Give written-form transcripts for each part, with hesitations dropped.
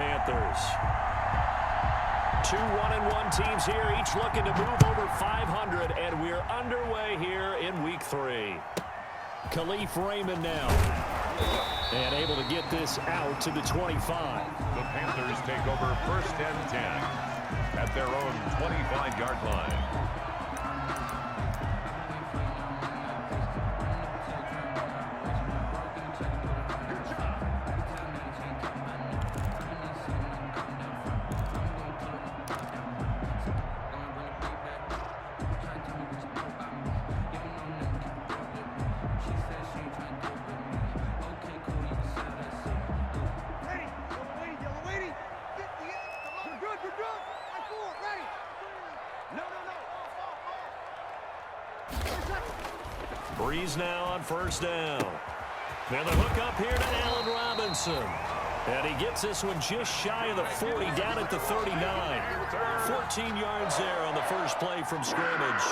Panthers. 2 1-1 teams here, each looking to move over 500, and we're underway here in Week 3. Khalif Raymond now, and able to get this out to the 25. The Panthers take over 1st and 10 at their own 25-yard line. Breeze now on 1st down. Now the hook up here to Allen Robinson. And he gets this one just shy of the 40, down at the 39. 14 yards there on the first play from scrimmage.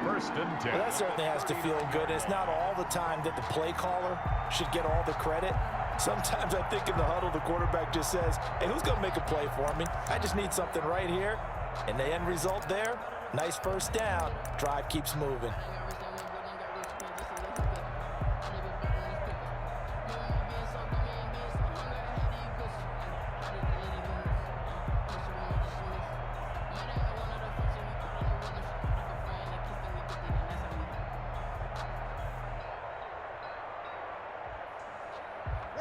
1st and 10. Well, that certainly has to feel good. It's not all the time that the play caller should get all the credit. Sometimes I think in the huddle, the quarterback just says, hey, who's going to make a play for me? I just need something right here. And the end result there, nice 1st down. Drive keeps moving.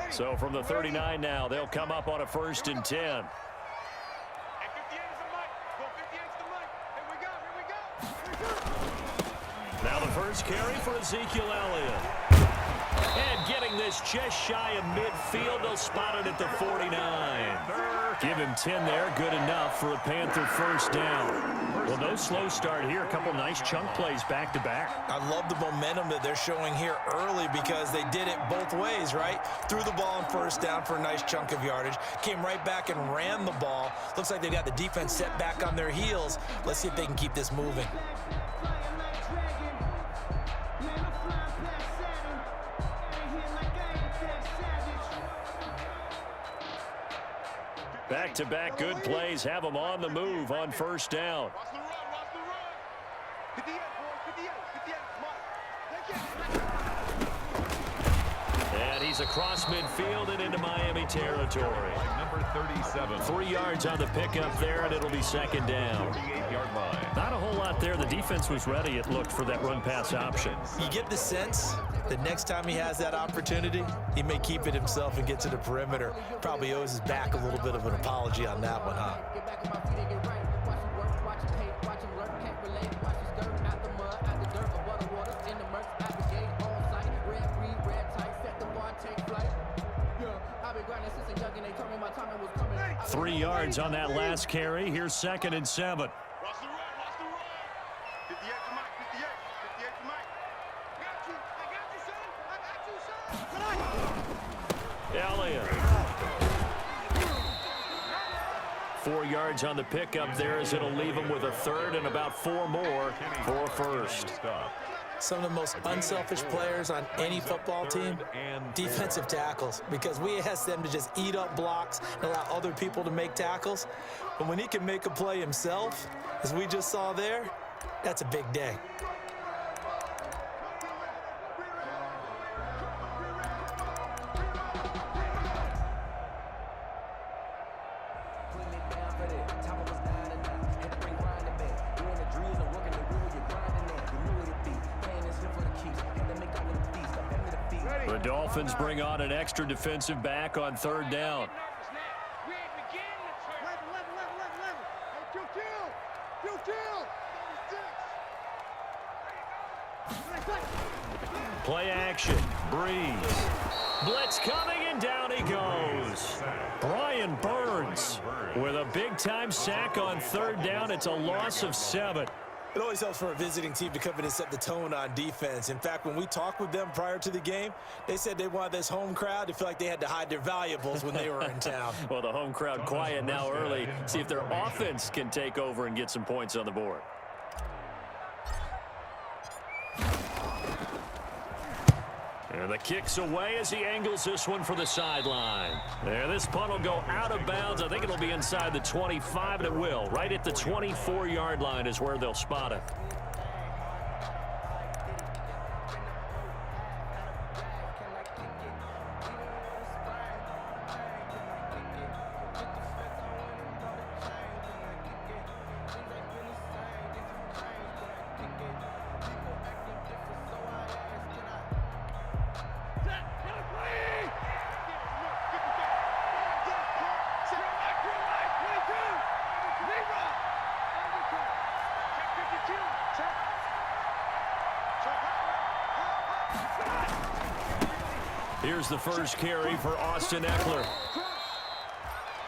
So from the 39 now, they'll come up on a 1st and 10. Now the first carry for Ezekiel Elliott. And getting this just shy of midfield, they'll spot it at the 49. Give him 10 there, good enough for a Panther 1st down. Well, no slow start here. A couple nice chunk plays back-to-back. I love the momentum that they're showing here early because they did it both ways, right? Threw the ball on 1st down for a nice chunk of yardage. Came right back and ran the ball. Looks like they got the defense set back on their heels. Let's see if they can keep this moving. Back-to-back good plays have them on the move on 1st down. And he's across midfield and into Miami territory. Number 37. 3 yards on the pickup there, and it'll be 2nd down. 48-yard line. Not a whole lot there. The defense was ready, it looked, for that run-pass option. You get the sense that next time he has that opportunity, he may keep it himself and get to the perimeter. Probably owes his back a little bit of an apology on that one, huh? Three yards on that last carry. Here's 2nd and 7. Elliott. 4 yards on the pickup there as it'll leave him with a 3rd and about 4 more for 1st. Some of the most unselfish players on any football team, defensive tackles, because we ask them to just eat up blocks and allow other people to make tackles. But when he can make a play himself, as we just saw there, that's a big day. The Dolphins bring on an extra defensive back on 3rd down. Play action. Breeze. Blitz coming, and down he goes. Brian Burns with a big-time sack on 3rd down. It's a loss of 7. It always helps for a visiting team to come in and set the tone on defense. In fact, when we talked with them prior to the game, they said they wanted this home crowd to feel like they had to hide their valuables when they were in town. Well, the home crowd quiet now early. See if their offense can take over and get some points on the board. And the kick's away as he angles this one for the sideline. There, this punt will go out of bounds. I think it'll be inside the 25, and it will. Right at the 24-yard line is where they'll spot it. Here's the first carry for Austin Ekeler.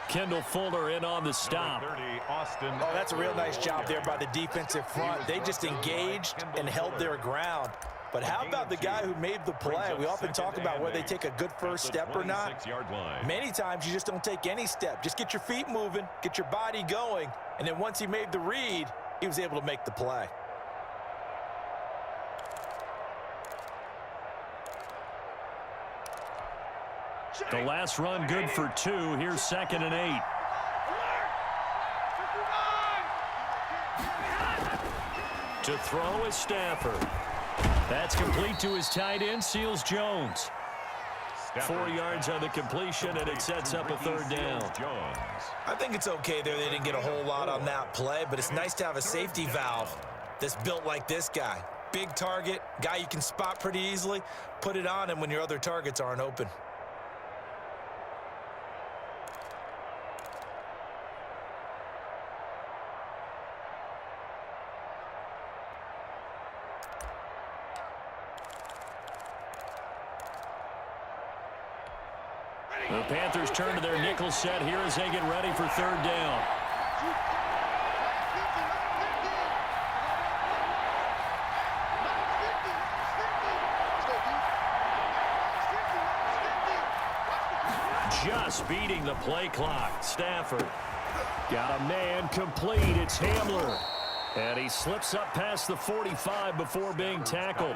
Kendall Fuller in on the stop. Oh, that's a real nice job there by the defensive front. They just engaged and held their ground. But how about the guy who made the play? We often talk about whether they take a good first step or not. Many times you just don't take any step. Just get your feet moving, get your body going, and then once he made the read, he was able to make the play. The last run good for 2. Here's 2nd and 8. To throw is Stafford. That's complete to his tight end, Seals Jones. 4 yards on the completion, and it sets up a 3rd down. I think it's okay there. They didn't get a whole lot on that play, but it's nice to have a safety valve that's built like this guy. Big target, guy you can spot pretty easily. Put it on him when your other targets aren't open. The Panthers turn to their nickel set here as they get ready for 3rd down. Just beating the play clock. Stafford got a man complete. It's Hamler. And he slips up past the 45 before being tackled.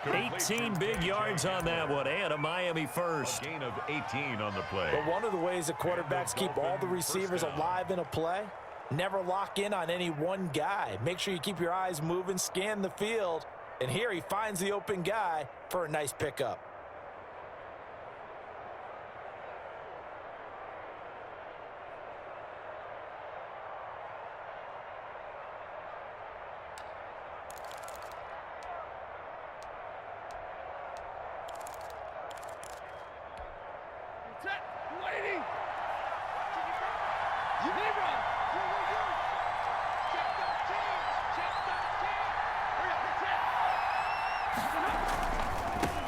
18 big yards on that one, and a Miami first. A gain of 18 on the play. But one of the ways the quarterbacks keep all the receivers alive in a play, never lock in on any one guy. Make sure you keep your eyes moving, scan the field, and here he finds the open guy for a nice pickup.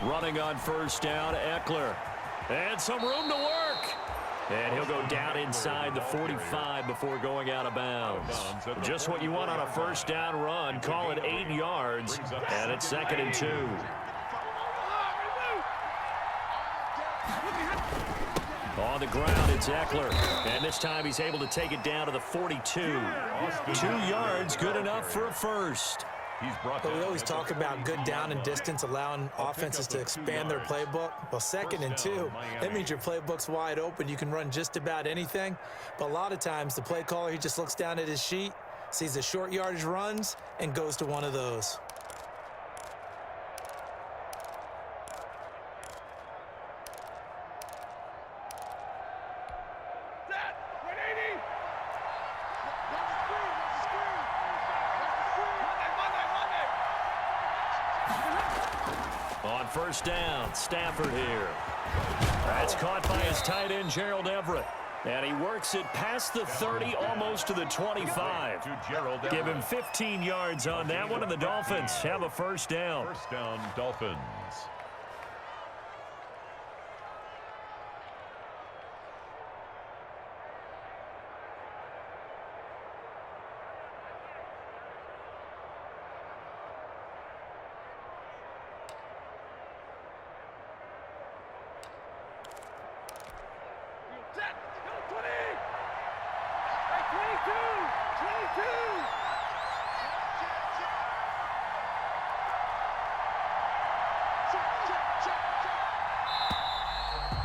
Running on 1st down, Ekeler. And some room to work. And he'll go down inside the 45 before going out of bounds. Just what you want on a 1st down run. Call it 8 yards. And it's 2nd and 2. On the ground, it's Ekeler. And this time he's able to take it down to the 42. 2 yards, good enough for a first. But we always talk about good down and distance, allowing offenses to expand their playbook. Well, 2nd and 2, that means your playbook's wide open. You can run just about anything. But a lot of times, the play caller, he just looks down at his sheet, sees the short yardage runs, and goes to one of those. On 1st down, Stafford here. That's caught by his tight end, Gerald Everett. And he works it past the 30, almost to the 25. Give him 15 yards on that one, and the Dolphins have a 1st down. 1st down, Dolphins.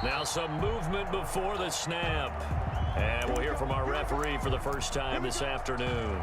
Now some movement before the snap. And we'll hear from our referee for the first time this afternoon.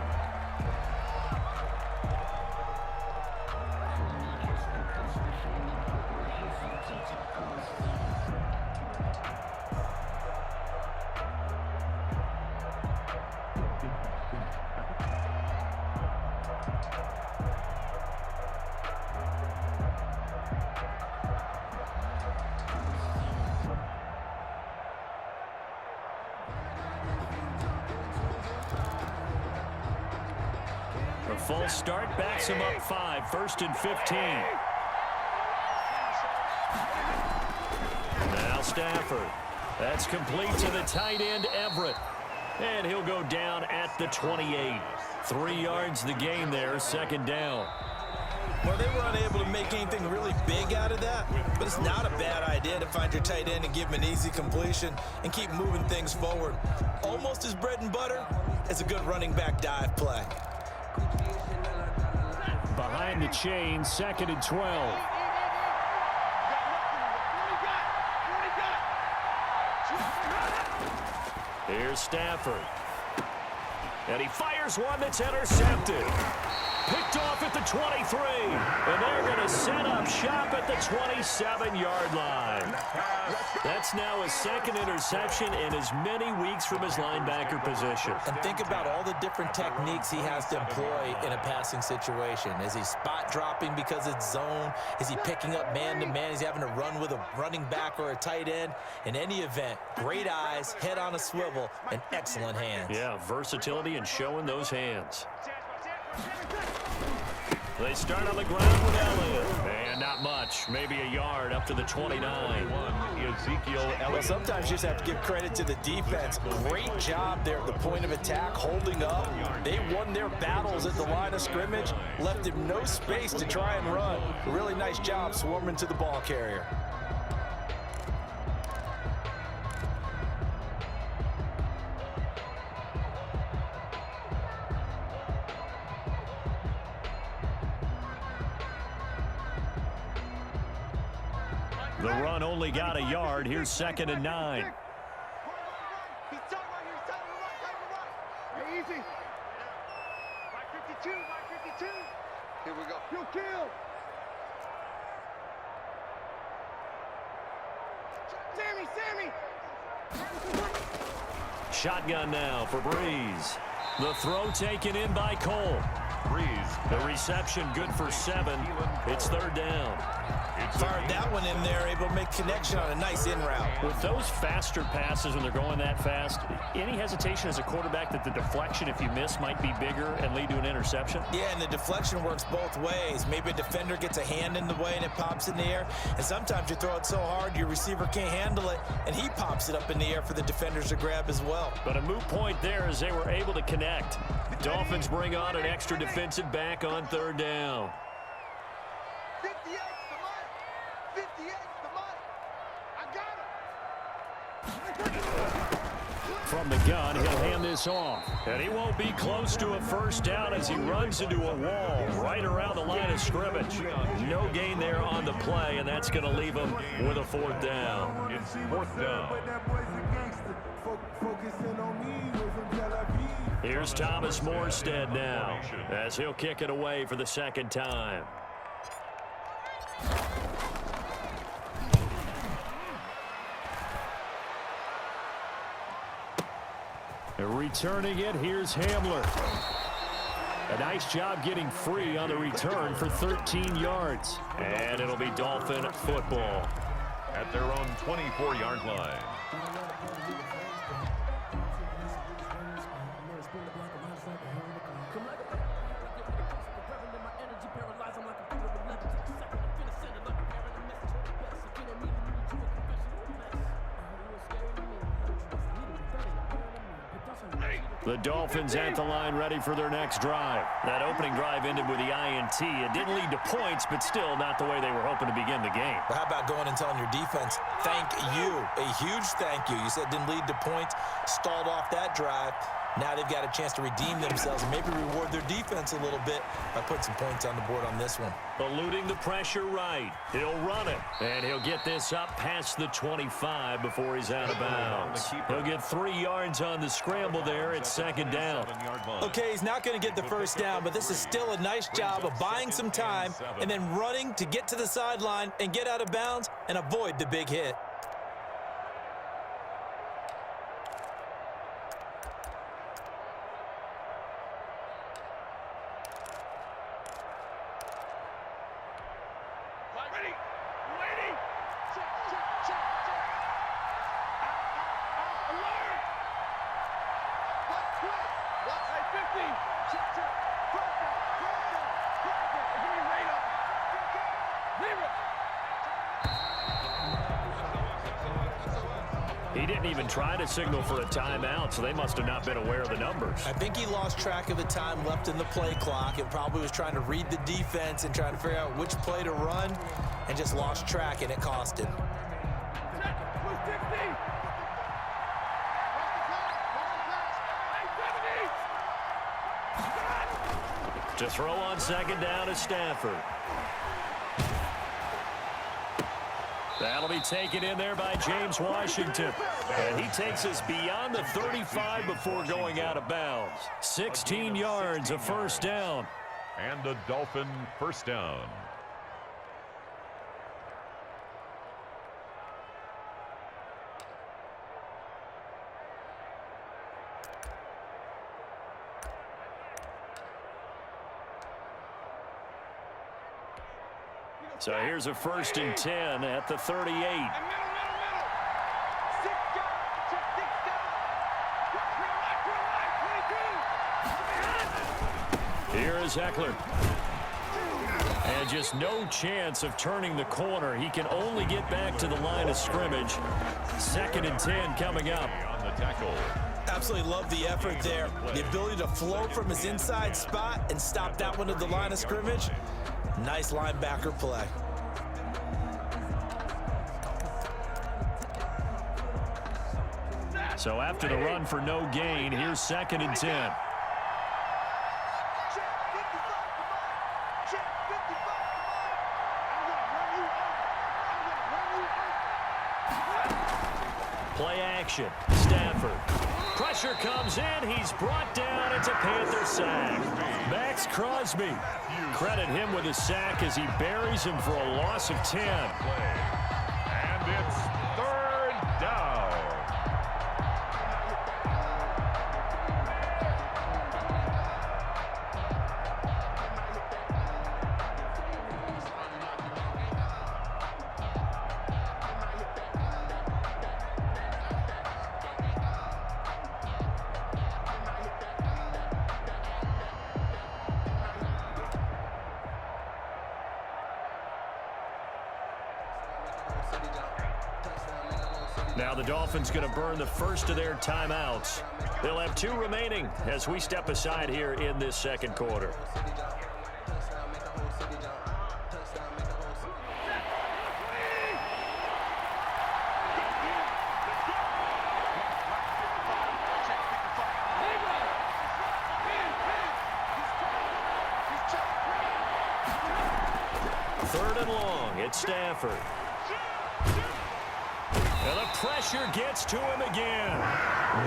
A full start backs him up 5, 1st and 15. Now Stafford. That's complete to the tight end, Everett. And he'll go down at the 28. 3 yards the gain there, 2nd down. Well, they were unable to make anything really big out of that, but it's not a bad idea to find your tight end and give him an easy completion and keep moving things forward. Almost as bread and butter as a good running back dive play. Behind the chain, 2nd and 12. Here's Stafford. And he fires one that's intercepted. Picked off at the 23. And they're going to set up shop at the 27-yard line. That's now his 2nd interception in as many weeks from his linebacker position. And think about all the different techniques he has to employ in a passing situation. Is he spot dropping because it's zone? Is he picking up man-to-man? Is he having to run with a running back or a tight end? In any event, great eyes, head on a swivel, and excellent hands. Yeah, versatility and showing those hands. They start on the ground with Elliott. And not much. Maybe a yard up to the 29. Well, sometimes you just have to give credit to the defense. Great job there at the point of attack, holding up. They won their battles at the line of scrimmage, left him no space to try and run. A really nice job swarming to the ball carrier. The run only got a yard. Here's 2nd and 9. Easy. 552, 552. Here we go. You'll kill. Sammy. Shotgun now for Breeze. The throw taken in by Cole. Breeze. The reception good for 7. It's 3rd down. Fired that one in there, able to make connection on a nice in route. With those faster passes when they're going that fast, any hesitation as a quarterback that the deflection, if you miss, might be bigger and lead to an interception? Yeah, and the deflection works both ways. Maybe a defender gets a hand in the way and it pops in the air. And sometimes you throw it so hard your receiver can't handle it, and he pops it up in the air for the defenders to grab as well. But a moot point there as they were able to connect. Dolphins bring on an extra defensive back on 3rd down. 58's the money. 58's the money. I got it. From the gun, he'll hand this off. And he won't be close to a 1st down as he runs into a wall right around the line of scrimmage. No gain there on the play, and that's going to leave him with a 4th down. It's 4th down. Here's Thomas Morstead now as he'll kick it away for the 2nd time. Returning it, here's Hamler. A nice job getting free on the return for 13 yards. And it'll be Dolphin football. At their own 24-yard line. The Dolphins at the line ready for their next drive. That opening drive ended with the INT. It didn't lead to points, but still not the way they were hoping to begin the game. But how about going and telling your defense, thank you, a huge thank you. You said it didn't lead to points, stalled off that drive. Now they've got a chance to redeem themselves and maybe reward their defense a little bit by putting some points on the board on this one. Eluding the pressure right. He'll run it, and he'll get this up past the 25 before he's out of bounds. He'll get 3 yards on the scramble there at second down. Okay, he's not going to get the first down, but this is still a nice job of buying some time and then running to get to the sideline and get out of bounds and avoid the big hit. He didn't even try to signal for a timeout, so they must have not been aware of the numbers. I think he lost track of the time left in the play clock and probably was trying to read the defense and trying to figure out which play to run and just lost track, and it cost him. To throw on second down is Stafford. That'll be taken in there by James Washington. And he takes us beyond the 35 before going out of bounds. 16 yards, a first down. And a Dolphin first down. So here's a 1st and 10 at the 38. Here is Eckler. And just no chance of turning the corner. He can only get back to the line of scrimmage. 2nd and 10 coming up. On the tackle. Absolutely love the effort there. The ability to float from his inside spot and stop that one at the line of scrimmage. Nice linebacker play. So after the run for no gain, here's 2nd and 10. Play action. Stafford. Pressure comes in. He's brought down. It's a Panther sack. Max Crosby. Credit him with a sack as he buries him for a loss of 10. And it's 3rd down. Now the Dolphins going to burn the first of their timeouts. They'll have 2 remaining as we step aside here in this 2nd quarter. Third and long, it's Stafford. And the pressure gets to him again.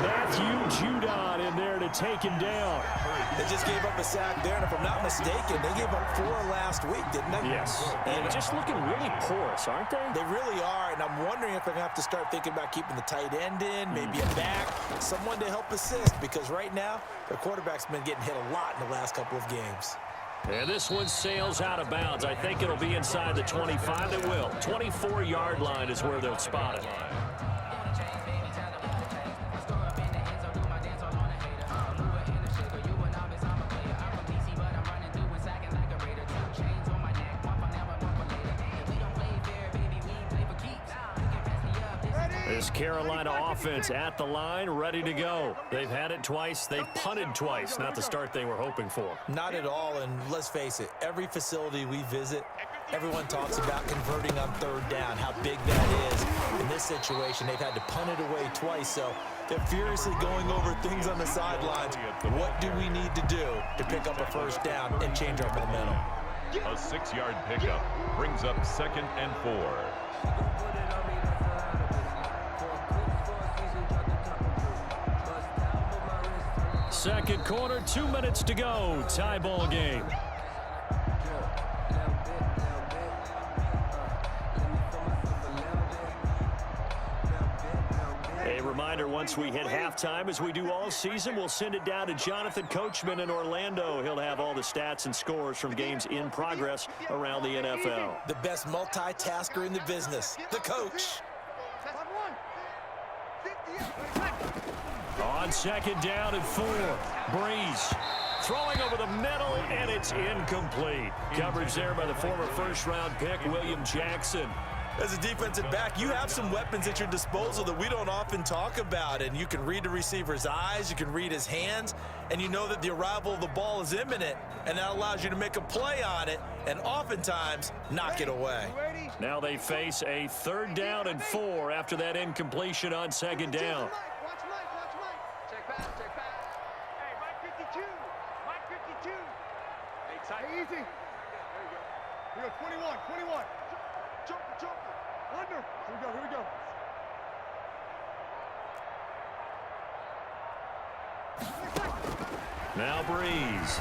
Matthew Judon in there to take him down. They just gave up a sack there, and if I'm not mistaken, they gave up 4 last week, didn't they? Yes. And just looking really porous, aren't they? They really are, and I'm wondering if they're going to have to start thinking about keeping the tight end in, maybe a back, someone to help assist, because right now, their quarterback's been getting hit a lot in the last couple of games. And this one sails out of bounds. I think it'll be inside the 25. It will. 24-yard line is where they'll spot it. This Carolina offense at the line, ready to go. They've had it twice. They've punted twice. Not the start they were hoping for. Not at all, and let's face it, every facility we visit, Everyone talks about converting on third down, how big that is. In this situation, they've had to punt it away twice, so they're furiously going over things on the sidelines. What do we need to do to pick up a first down and change our momentum? A 6-yard pickup brings up 2nd and 4. Second quarter, 2 minutes to go. Tie ball game. A reminder, once we hit halftime, as we do all season, we'll send it down to Jonathan Coachman in Orlando. He'll have all the stats and scores from games in progress around the NFL. The best multitasker in the business, the coach. On second down and 4, Breeze throwing over the middle, and it's incomplete. Coverage there by the former first-round pick, William Jackson. As a defensive back, you have some weapons at your disposal that we don't often talk about, and you can read the receiver's eyes, you can read his hands, and you know that the arrival of the ball is imminent, and that allows you to make a play on it and oftentimes knock it away. Now they face a 3rd down and 4 after that incompletion on second down. Hey, easy. Here we go, 21. Jump. Under. Here we go. Now Breeze.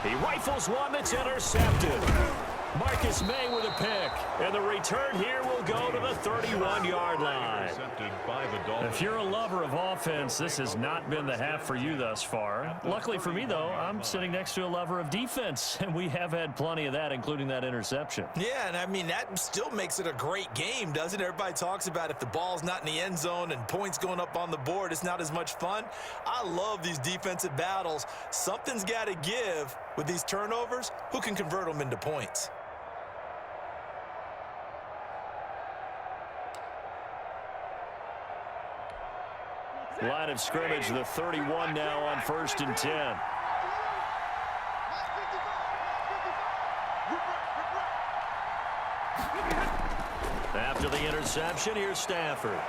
He rifles one that's intercepted. Marcus May with a pick. And the return here will go to the 31-yard line. Intercepted by the Dolphins. If you're a lover of offense, this has not been the half for you thus far. Luckily for me, though, I'm sitting next to a lover of defense, and we have had plenty of that, including that interception. Yeah, and I mean, that still makes it a great game, doesn't it? Everybody talks about if the ball's not in the end zone and points going up on the board, it's not as much fun. I love these defensive battles. Something's got to give with these turnovers. Who can convert them into points? Line of scrimmage, the 31 now on 1st and 10. After the interception, here's Stafford.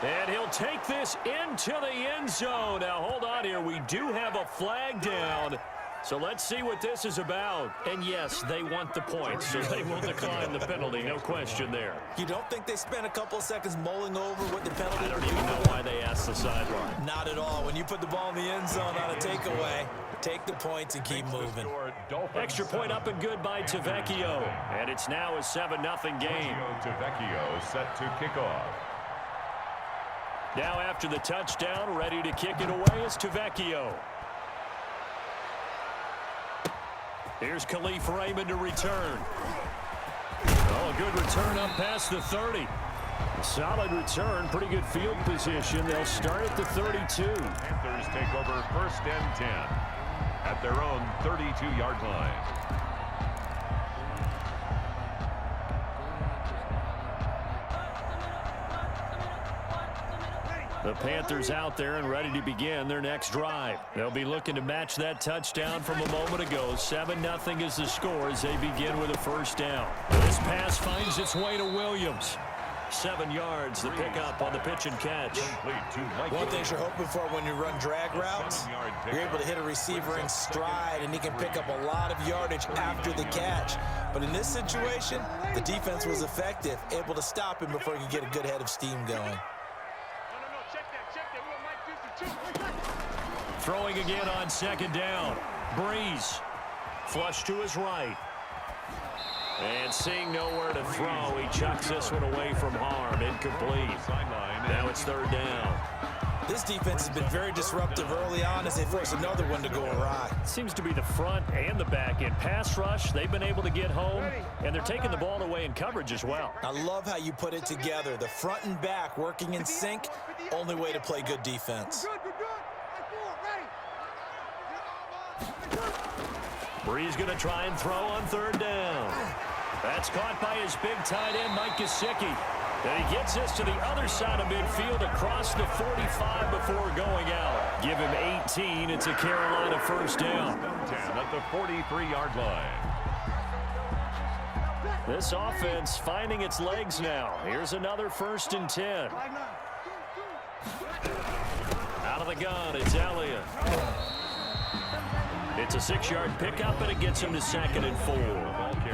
And he'll take this into the end zone. Now, hold on here. We do have a flag down. So let's see what this is about. And yes, they want the points, so they will decline the penalty. No question there. You don't think they spent a couple of seconds mulling over what the penalty I don't even know why they asked the sideline. Not at all. When you put the ball in the end zone on a takeaway, take the points and keep moving. Extra point up and good by Tavecchio. And it's now a 7-0 game. Tavecchio set to kick off. Now after the touchdown, ready to kick it away is Tavecchio. Here's Khalif Raymond to return. Oh, a good return up past the 30. Solid return, pretty good field position. They'll start at the 32. Panthers take over 1st and 10 at their own 32-yard line. The Panthers out there and ready to begin their next drive. They'll be looking to match that touchdown from a moment ago. 7-0 is the score as they begin with a 1st down. This pass finds its way to Williams. 7 yards, the pickup on the pitch and catch. One thing you're hoping for when you run drag routes, you're able to hit a receiver in stride, and he can pick up a lot of yardage after the catch. But in this situation, the defense was effective, able to stop him before he could get a good head of steam going. Throwing again on 2nd down. Breeze. Flush to his right. And seeing nowhere to throw, he chucks this one away from harm. Incomplete. Now it's 3rd down. This defense has been very disruptive early on as they force another one to go awry. Seems to be the front and the back end. Pass rush, they've been able to get home, and they're taking the ball away in coverage as well. I love how you put it together. The front and back working in sync, only way to play good defense. Breeze going to try and throw on 3rd down. That's caught by his big tight end, Mike Gesicki. And he gets this to the other side of midfield across the 45 before going out. Give him 18. It's a Carolina 1st down. 10 at the 43-yard line. This offense finding its legs now. Here's another 1st and 10. Out of the gun, it's Elliott. It's a 6-yard pickup, and it gets him to 2nd and 4.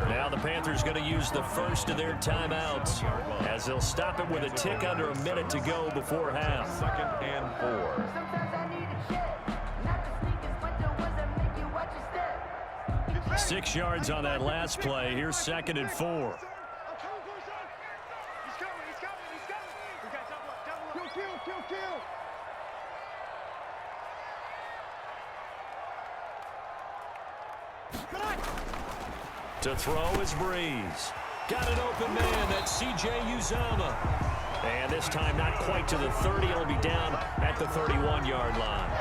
Now the Panthers going to use the first of their timeouts as they'll stop it with a tick under a minute to go before half. 2nd and 4. 6 yards on that last play. Here's 2nd and 4. To throw is Breeze. Got an open man. That's j8ybo0gle. And this time not quite to the 30. It'll be down at the 31-yard line.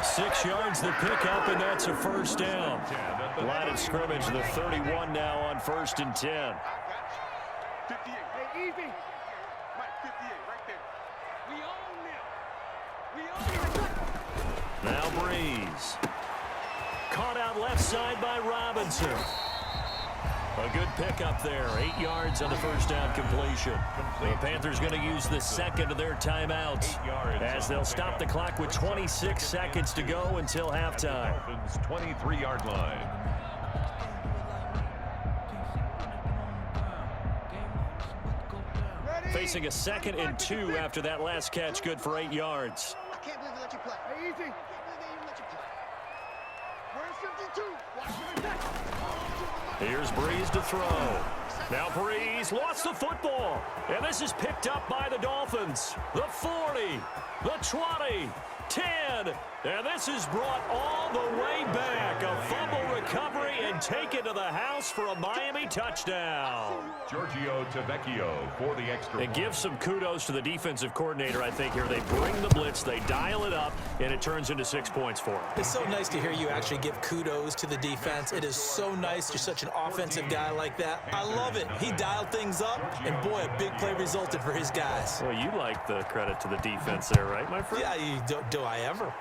6 yards the pickup, and that's a 1st down. Line of scrimmage, the 31 now on 1st and 10. 58. Hey, easy. Mike, 58 right there. We own them. Now Breeze. Caught out left side by Robinson. A good pickup there. 8 yards on the 1st down completion. The Panthers going to use the 2nd of their timeouts as they'll stop the clock with 26 seconds to go until halftime. Dolphins 23-yard line. Facing a 2nd and 2 after that last catch, good for 8 yards. I can't believe they let you play. Hey, easy. I can't believe they even let you play. We're in 52. Watch your neck. Here's Breeze to throw. Now Breeze lost the football. And this is picked up by the Dolphins. The 40, the 20, 10. And this is brought all the way back. A fumble recovery and taken to the house for a Miami touchdown. j8ybo0gle for the extra And point. give some kudos to the defensive coordinator, I think, here. They bring the blitz, they dial it up, and it turns into 6 points for them. It's so nice to hear you actually give kudos to the defense. It is so nice. You're such an offensive guy like that. I love it. He dialed things up, and boy, a big play resulted for his guys. Well, you like the credit to the defense there, right, my friend? Yeah, do I ever?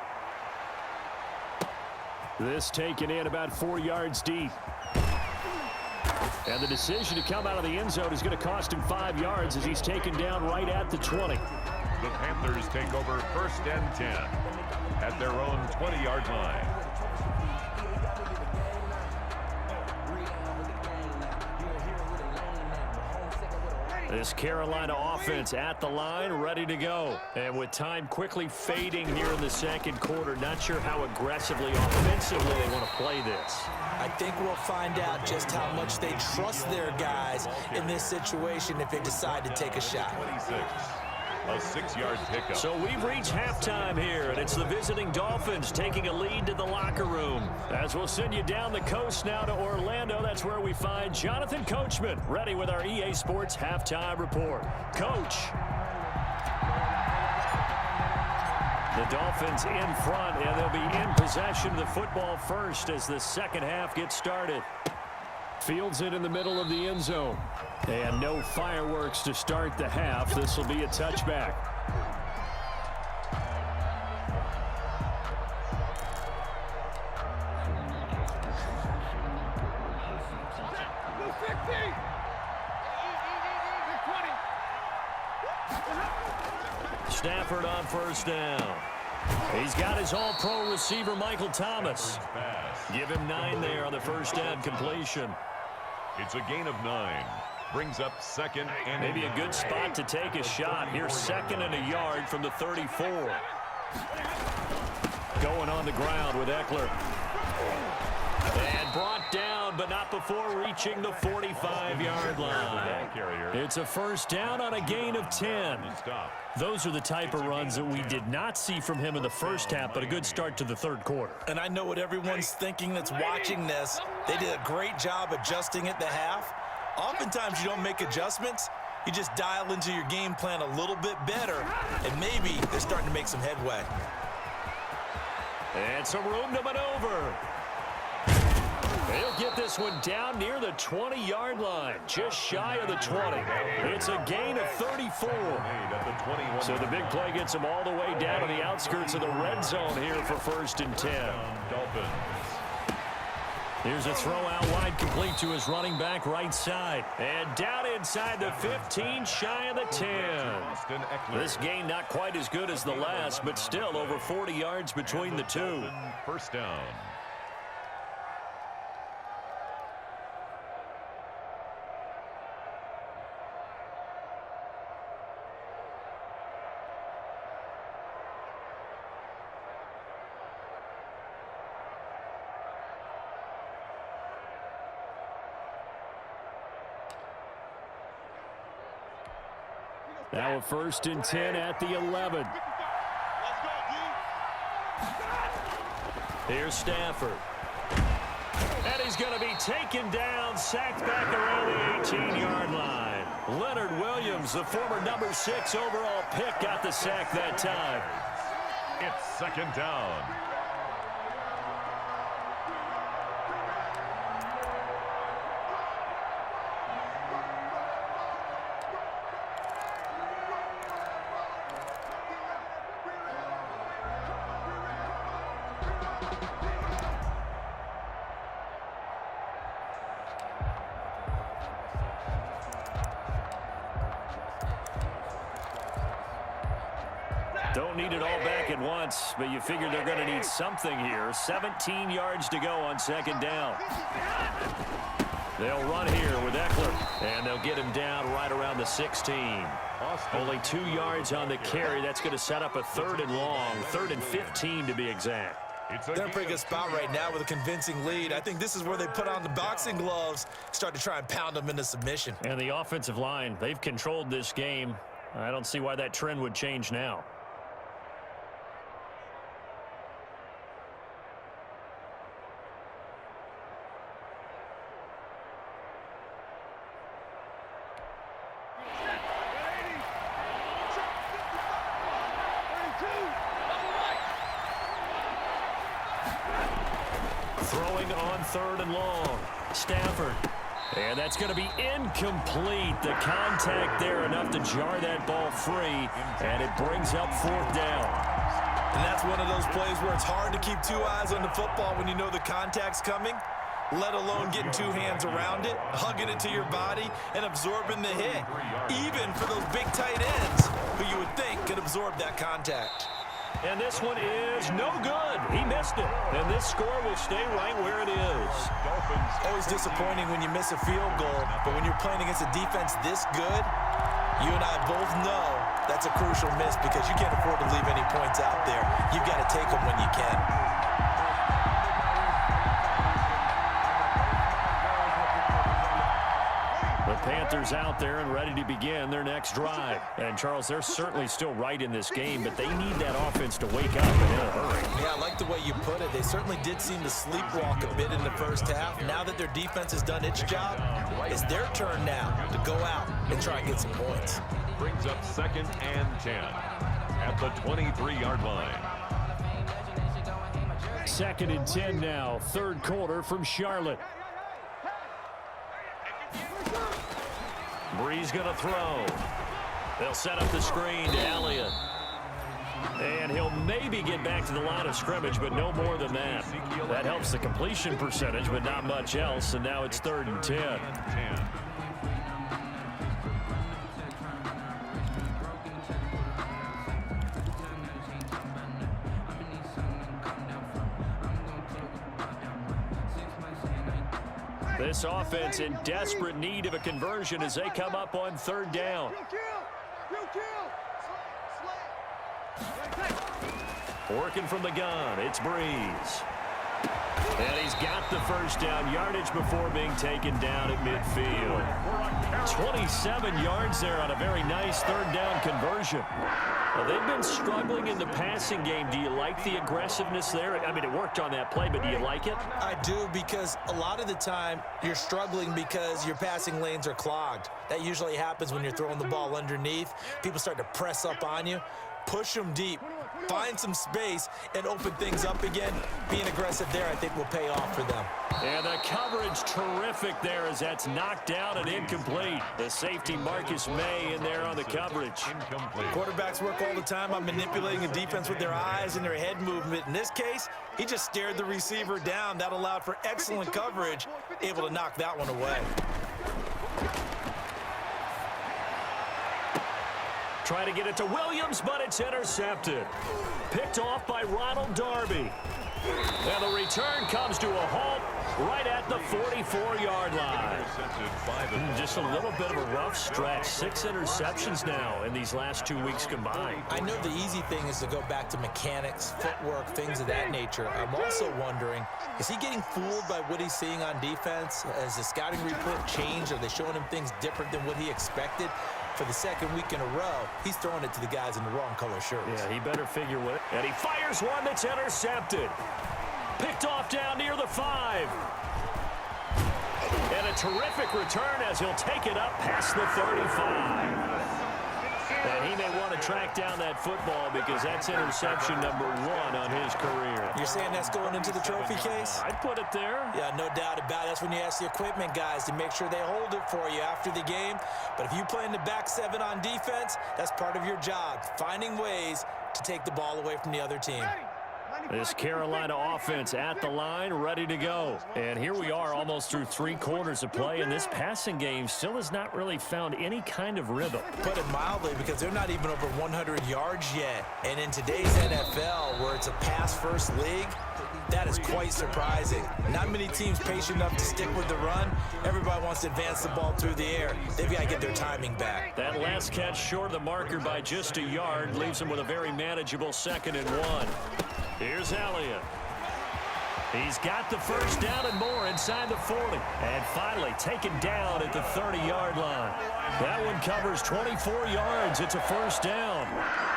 This taken in about 4 yards deep. And the decision to come out of the end zone is going to cost him 5 yards as he's taken down right at the 20. The Panthers take over 1st and 10 at their own 20-yard line. This Carolina offense at the line, ready to go. And with time quickly fading here in the 2nd quarter, not sure how aggressively, offensively they want to play this. I think we'll find out just how much they trust their guys in this situation if they decide to take a shot. 26, a 6-yard pickup. So we've reached halftime here, and it's the visiting Dolphins taking a lead to the locker room. As we'll send you down the coast now to Orlando, that's where we find Jonathan Coachman, ready with our EA Sports halftime report. Coach. The Dolphins in front, and they'll be in possession of the football first as the 2nd half gets started. Fields it in the middle of the end zone. And no fireworks to start the half. This will be a touchback. Stafford on 1st down. He's got his all-pro receiver, Michael Thomas. Give him 9 there on the 1st down completion. It's a gain of 9. Brings up 2nd and Maybe a good spot to take a shot. Here's 2nd and a yard from the 34. Going on the ground with Eckler. And brought down, but not before reaching the 45-yard line. It's a 1st down on a gain of 10. Those are the type of runs that we did not see from him in the 1st half, but a good start to the 3rd quarter. And I know what everyone's thinking that's watching this. They did a great job adjusting at the half. Oftentimes you don't make adjustments. You just dial into your game plan a little bit better, and maybe they're starting to make some headway. And some room to maneuver. They'll get this one down near the 20-yard line, just shy of the 20. It's a gain of 34. So the big play gets them all the way down to the outskirts of the red zone here for 1st and 10. Dolphins. Here's a throw out wide, complete to his running back right side. And down inside the 15, shy of the 10. This game not quite as good as the last, but still over 40 yards between the two. First down. Now a 1st and 10 at the 11. Here's Stafford. And he's going to be taken down, sacked back around the 18-yard line. Leonard Williams, the former number 6 overall pick, got the sack that time. It's 2nd down. Don't need it all back at once, but you figure they're going to need something here. 17 yards to go on 2nd down. They'll run here with Eckler, and they'll get him down right around the 16. Only 2 yards on the carry. That's going to set up a 3rd and long, 3rd and 15 to be exact. They're in a pretty good spot right now with a convincing lead. I think this is where they put on the boxing gloves, start to try and pound them into submission. And the offensive line, they've controlled this game. I don't see why that trend would change now. Throwing on 3rd and long. Stafford. And that's going to be incomplete. The contact there enough to jar that ball free. And it brings up 4th down. And that's one of those plays where it's hard to keep 2 eyes on the football when you know the contact's coming, let alone getting 2 hands around it, hugging it to your body, and absorbing the hit. Even for those big tight ends who you would think could absorb that contact. And this one is no good. He missed it. And this score will stay right where it is. Always disappointing when you miss a field goal, but when you're playing against a defense this good, you and I both know that's a crucial miss because you can't afford to leave any points out there. You've got to take them when you can. The Panthers out there and ready to begin their next drive. And, Charles, they're certainly still right in this game, but they need that offense to wake up and in a hurry. Yeah, I like the way you put it. They certainly did seem to sleepwalk a bit in the first half. Now that their defense has done its job, it's their turn now to go out and try and get some points. Brings up 2nd and 10 at the 23-yard line. 2nd and 10 now, 3rd quarter from Charlotte. Breeze going to throw. They'll set up the screen to Elliott. And he'll maybe get back to the line of scrimmage, but no more than that. That helps the completion percentage, but not much else. And now it's 3rd and 10. This offense in desperate need of a conversion as they come up on 3rd down. Working from the gun, it's Breeze. And he's got the 1st down yardage before being taken down at midfield. 27 yards there on a very nice 3rd down conversion. Well, they've been struggling in the passing game. Do you like the aggressiveness there? I mean, it worked on that play, but do you like it? I do, because a lot of the time you're struggling because your passing lanes are clogged. That usually happens when you're throwing the ball underneath. People start to press up on you. push them deep, find some space, and open things up again. Being aggressive there, I think, will pay off for them. And the coverage terrific there as that's knocked down and incomplete. The safety Marcus May in there on the coverage. Incomplete. Quarterbacks work all the time on manipulating a defense with their eyes and their head movement. In this case, he just stared the receiver down. That allowed for excellent coverage, able to knock that one away. Try to get it to Williams, but it's intercepted. Picked off by Ronald Darby. And the return comes to a halt right at the 44-yard line. Just a little bit of a rough stretch. 6 interceptions now in these last 2 weeks combined. I know the easy thing is to go back to mechanics, footwork, things of that nature. I'm also wondering, is he getting fooled by what he's seeing on defense? Has the scouting report changed? Are they showing him things different than what he expected? For the second week in a row, he's throwing it to the guys in the wrong color shirts. Yeah, he better figure what. And he fires one that's intercepted. Picked off down near the 5. And a terrific return as he'll take it up past the 35. And he may want to track down that football because that's interception number 1 on his career. You're saying that's going into the trophy case? I'd put it there. Yeah, no doubt about it. That's when you ask the equipment guys to make sure they hold it for you after the game. But if you play in the back 7 on defense, that's part of your job, finding ways to take the ball away from the other team. This Carolina offense at the line, ready to go. And here we are almost through 3 quarters of play, and this passing game still has not really found any kind of rhythm. Put it mildly, because they're not even over 100 yards yet. And in today's NFL, where it's a pass-first league, that is quite surprising. Not many teams patient enough to stick with the run. Everybody wants to advance the ball through the air. They've got to get their timing back. That last catch short of the marker by just a yard leaves them with a very manageable 2nd and 1. Here's Elliott. He's got the first down and more inside the 40. And finally taken down at the 30-yard line. That one covers 24 yards. It's a first down.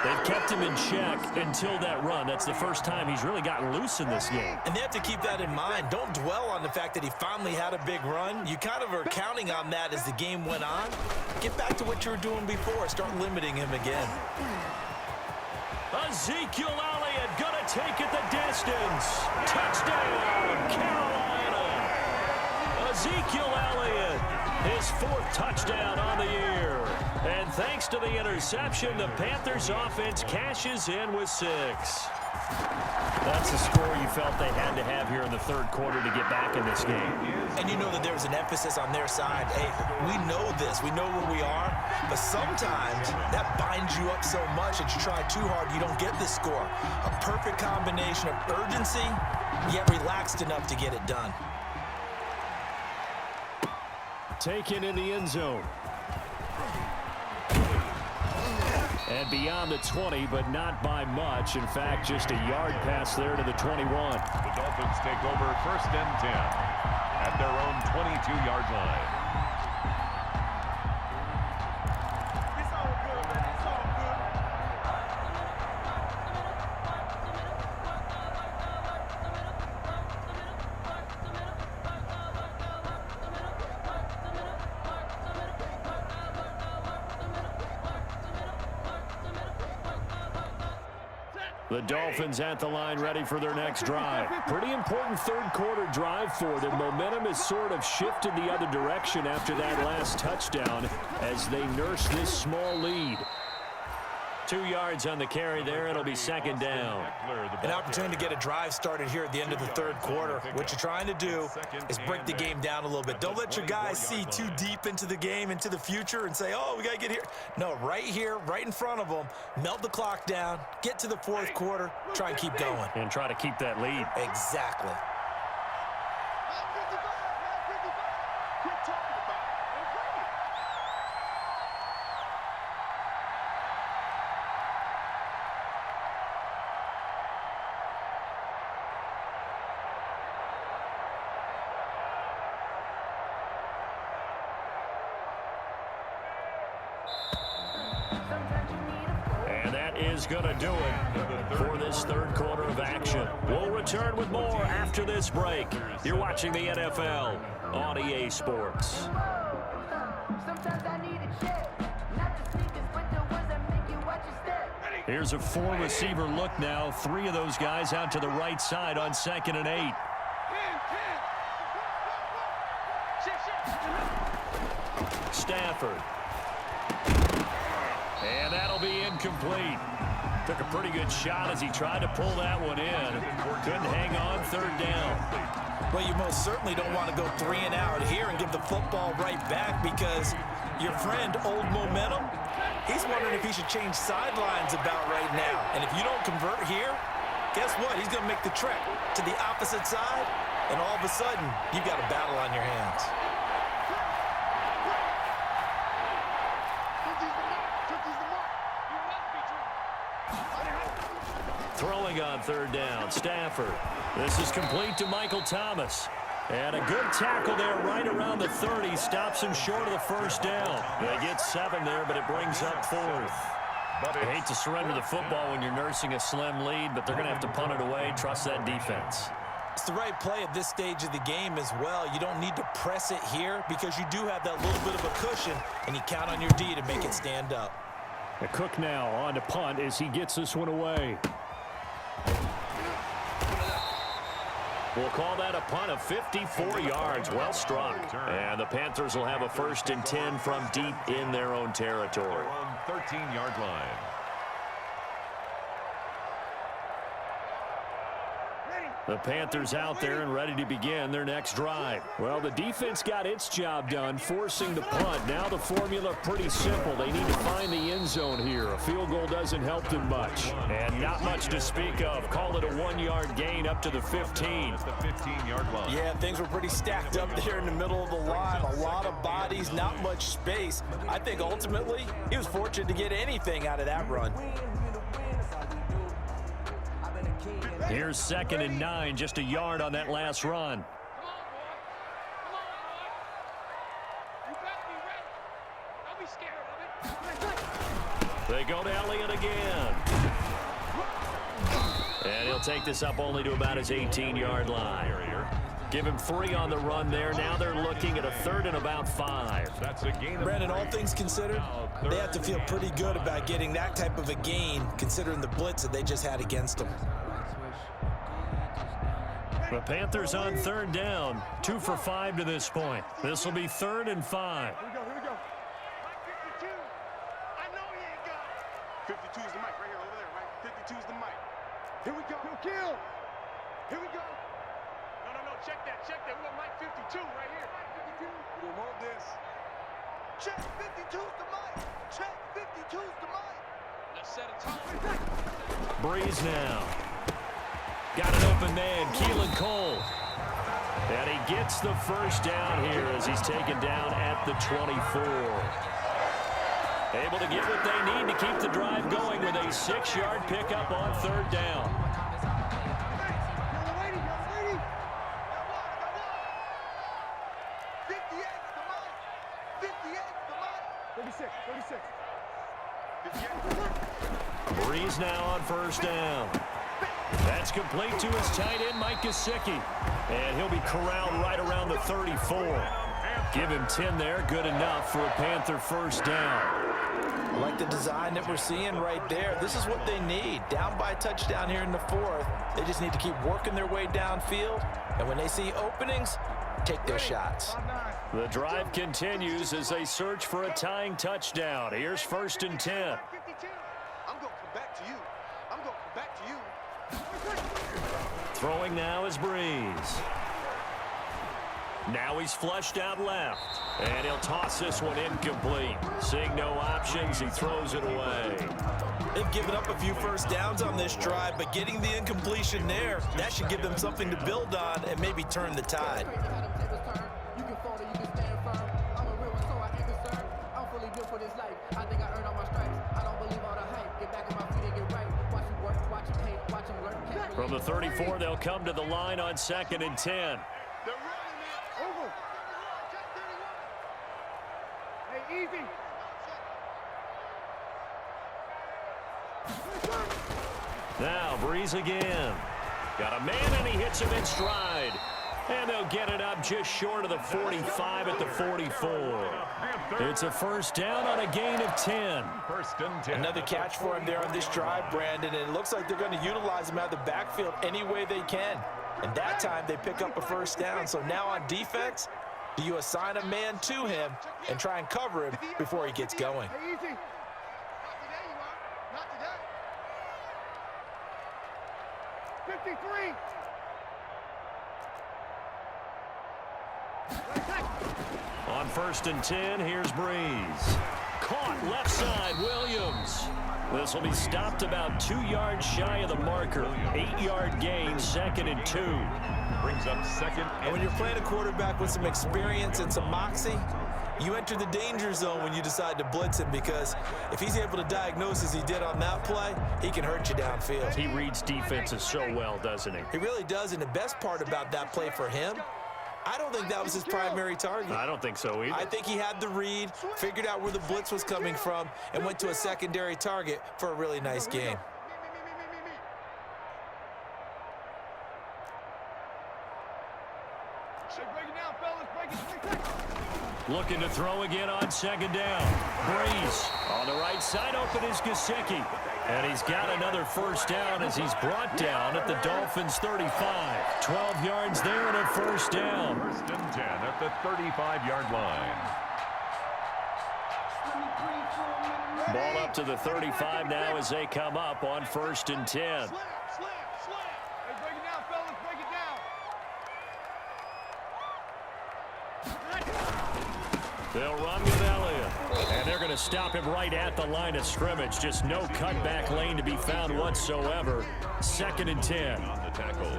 They've kept him in check until that run. That's the first time he's really gotten loose in this game. And they have to keep that in mind. Don't dwell on the fact that he finally had a big run. You kind of are counting on that as the game went on. Get back to what you were doing before. Start limiting him again. Ezekiel Elliott gonna take it the distance. Touchdown, Carolina. Ezekiel Elliott, his 4th touchdown on the year. And thanks to the interception, the Panthers offense cashes in with 6. That's the score you felt they had to have here in the 3rd quarter to get back in this game. And you know that there was an emphasis on their side. Hey, we know this. We know where we are. But sometimes that binds you up so much that you try too hard, you don't get this score. A perfect combination of urgency, yet relaxed enough to get it done. Taken in the end zone. And beyond the 20, but not by much. In fact, just a yard pass there to the 21. The Dolphins take over 1st and 10 at their own 22-yard line. It's all good, man. It's all good. The Dolphins at the line ready for their next drive. Pretty important 3rd quarter drive for them. Momentum has sort of shifted the other direction after that last touchdown as they nurse this small lead. 2 yards on the carry there. It'll be 2nd down. An opportunity to get a drive started here at the end of the 3rd quarter. What you're trying to do is break the game down a little bit. Don't let your guys see too deep into the game, into the future, and say, oh, we got to get here. No, right here, right in front of them, melt the clock down, get to the 4th quarter, try and keep going. And try to keep that lead. Exactly. Quit talking about it and bring it. And that is going to do it for this 3rd quarter of action. We'll return with more after this break. You're watching the NFL on EA Sports. Sometimes I need a check, not the sneakers, but the ones that make you watch your step. Here's a 4-receiver look now. 3 of those guys out to the right side on 2nd and 8. Stafford. And that'll be incomplete. Took a pretty good shot as he tried to pull that one in. Couldn't hang on 3rd down. Well, you most certainly don't want to go 3 and out here and give the football right back because your friend, Old Momentum, he's wondering if he should change sidelines about right now. And if you don't convert here, guess what? He's going to make the trek to the opposite side, and all of a sudden, you've got a battle on your hands. Throwing on 3rd down, Stafford. This is complete to Michael Thomas. And a good tackle there right around the 30. Stops him short of the 1st down. They get 7 there, but it brings up 4th. I hate to surrender the football when you're nursing a slim lead, but they're going to have to punt it away. Trust that defense. It's the right play at this stage of the game as well. You don't need to press it here because you do have that little bit of a cushion, and you count on your D to make it stand up. A Cook now on to punt as he gets this one away. We'll call that a punt of 54 yards. Well struck. And the Panthers will have a 1st and 10 from deep in their own territory. On 13-yard line. The Panthers out there and ready to begin their next drive. Well, the defense got its job done, forcing the punt. Now the formula pretty simple. They need to find the end zone here. A field goal doesn't help them much. And not much to speak of. Call it a 1-yard gain up to the 15. The 15-yard line. Yeah, things were pretty stacked up there in the middle of the line. A lot of bodies, not much space. I think ultimately he was fortunate to get anything out of that run. Here's 2nd and 9, just a yard on that last run. They go to Elliott again. And he'll take this up only to about his 18-yard line. Give him 3 on the run there. Now they're looking at a 3rd and about 5. That's a gain of Brandon, all things considered, they have to feel pretty good about getting that type of a gain considering the blitz that they just had against them. The Panthers on 3rd down, 2 for 5 to this point. This will be 3rd and 5. Here we go, here we go. Mike 52. I know he ain't got it. 52 is the mic right here, over there, right? 52 is the mic. Here we go. Kill. Here we go. No, check that. We want Mike 52 right here. Mike 52. We want this. Check 52's the mic. Check 52's the mic. Let's set a tone. Breeze now. Got an open man, Keelan Cole. And he gets the 1st down here as he's taken down at the 24. Able to get what they need to keep the drive going with a 6-yard pickup on 3rd down. 36. Breeze now on 1st down. That's complete to his tight end, Mike Gesicki. And he'll be corralled right around the 34. Give him 10 there, good enough for a Panther 1st down. I like the design that we're seeing right there. This is what they need. Down by a touchdown here in the 4th. They just need to keep working their way downfield. And when they see openings, take their shots. The drive continues as they search for a tying touchdown. Here's 1st and 10. 52. I'm going to come back to you. I'm going to come back to you. Throwing now is Breeze. Now he's flushed out left. And he'll toss this one incomplete. Seeing no options, he throws it away. They've given up a few 1st downs on this drive, but getting the incompletion there, that should give them something to build on and maybe turn the tide. From the 34, they'll come to the line on 2nd and 10. They're running it. Over. Hey, easy. Now Breeze again. Got a man and he hits him in stride. And they'll get it up just short of the 45 at the 44. It's a first down on a gain of 10. First and 10. Another catch for him there on this drive, Brandon, and it looks like they're going to utilize him out of the backfield any way they can. And that time they pick up a first down. So now on defense, do you assign a man to him and try and cover him before he gets going? Easy. Not today, you are. Not today. 53. On first and 10, here's Breeze. Caught left side, Williams. This will be stopped about 2 yards shy of the marker. 8-yard gain, second and 2. Brings up second. And when you're playing a quarterback with some experience and some moxie, you enter the danger zone when you decide to blitz him, because if he's able to diagnose as he did on that play, he can hurt you downfield. He reads defenses so well, doesn't he? He really does, and the best part about that play for him, I don't think that was his primary target. I don't think so either. I think he had the read, figured out where the blitz was coming from, and went to a secondary target for a really nice game. Looking to throw again on second down. Breeze on the right side, open is Gesicki. And he's got another first down as he's brought down at the Dolphins' 35. 12 yards there and a first down. First and 10 at the 35-yard line. Ball up to the 35 now as they come up on first and 10. Hey, break it down, fellas. Break it down. They'll run with Elliott. And they're going to stop him right at the line of scrimmage. Just no cutback lane to be found whatsoever. Second and 10. On the tackle.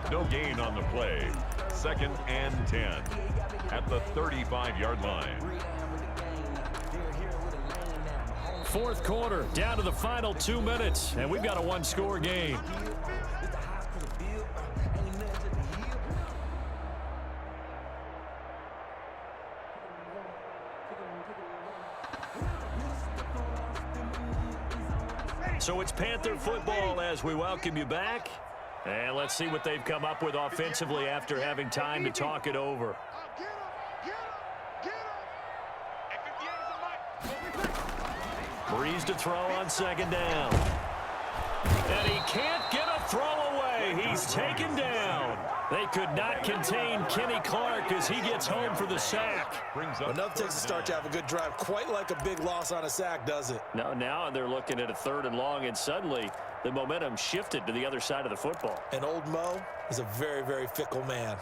No gain on the play. Second and 10 at the 35-yard line. Fourth quarter, down to the final 2 minutes, and we've got a one-score game. So it's Panther football as we welcome you back. And let's see what they've come up with offensively after having time to talk it over. Breeze to throw on second down. And he can't get a throw away. He's taken down. They could not contain Kenny Clark as he gets home for the sack. Enough takes a start to have a good drive. Quite like a big loss on a sack, does it? No, now they're looking at a third and long, and suddenly the momentum shifted to the other side of the football. And old Mo is a very, very fickle man.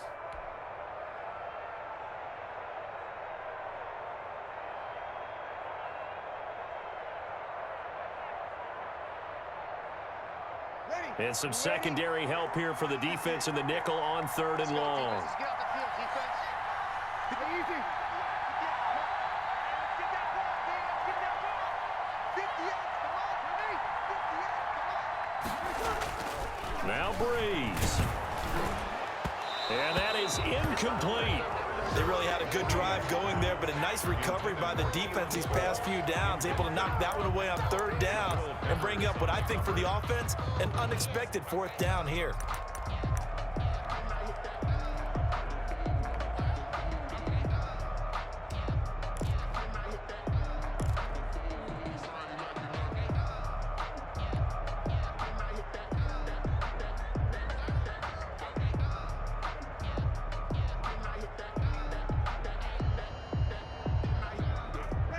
And some secondary help here for the defense in the nickel on third and long. Now Breeze. And that is incomplete. They really had a good drive going there, but a nice recovery by the defense these past few downs, able to knock that one away on third down and bring up what I think for the offense, an unexpected fourth down here.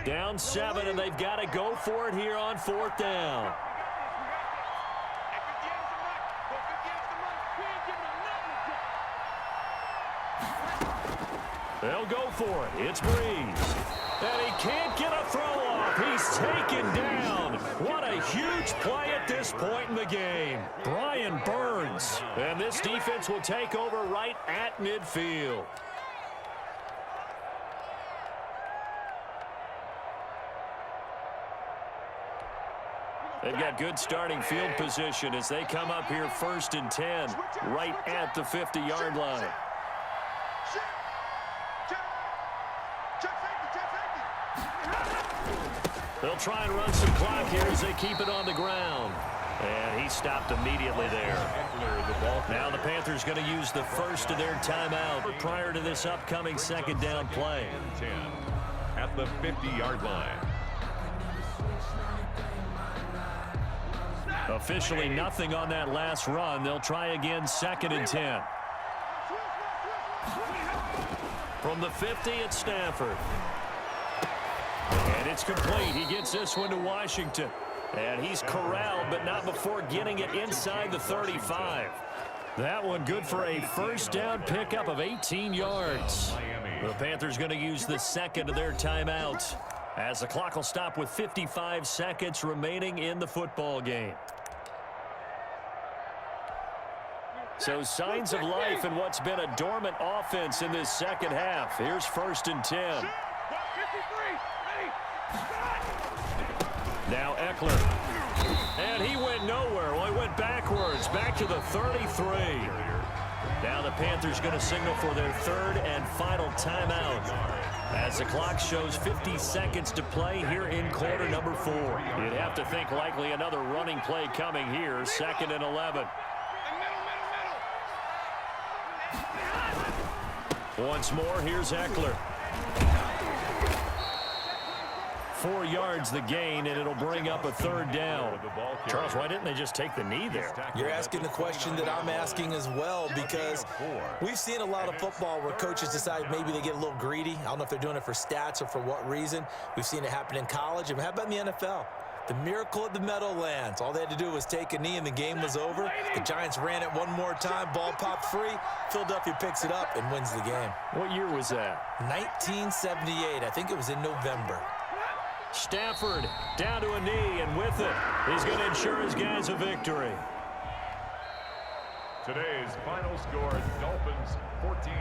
Down 7, and they've got to go for it here on fourth down. They'll go for it. It's Breeze. And he can't get a throw off. He's taken down. What a huge play at this point in the game. Brian Burns. And this defense will take over right at midfield. They've got good starting field position as they come up here first and 10, right at the 50-yard line. They'll try and run some clock here as they keep it on the ground. And he stopped immediately there. Now the Panthers going to use the first of their timeout prior to this upcoming second down play. 10 at the 50-yard line. Officially nothing on that last run. They'll try again, 2nd and 10. From the 50, it's Stafford. And it's complete. He gets this one to Washington. And he's corralled, but not before getting it inside the 35. That one good for a first down pickup of 18 yards. The Panthers going to use the second of their timeouts as the clock will stop with 55 seconds remaining in the football game. So signs of life in what's been a dormant offense in this second half. Here's 1st and 10. Now Eckler. And he went nowhere. Well, he went backwards, back to the 33. Now the Panthers going to signal for their 3rd and final timeout as the clock shows 50 seconds to play here in quarter number 4. You'd have to think likely another running play coming here, 2nd and 11. Once more, here's Eckler. 4 yards the gain, and it'll bring up a 3rd down. Charles, why didn't they just take the knee there? You're asking the question that I'm asking as well, because we've seen a lot of football where coaches decide maybe they get a little greedy. I don't know if they're doing it for stats or for what reason. We've seen it happen in college. And how about in the NFL? The miracle of the Meadowlands. All they had to do was take a knee and the game was over. The Giants ran it one more time. Ball popped free. Philadelphia picks it up and wins the game. What year was that? 1978. I think it was in November. Stafford down to a knee, and with it, he's going to ensure his guys a victory. Today's final score, Dolphins 14,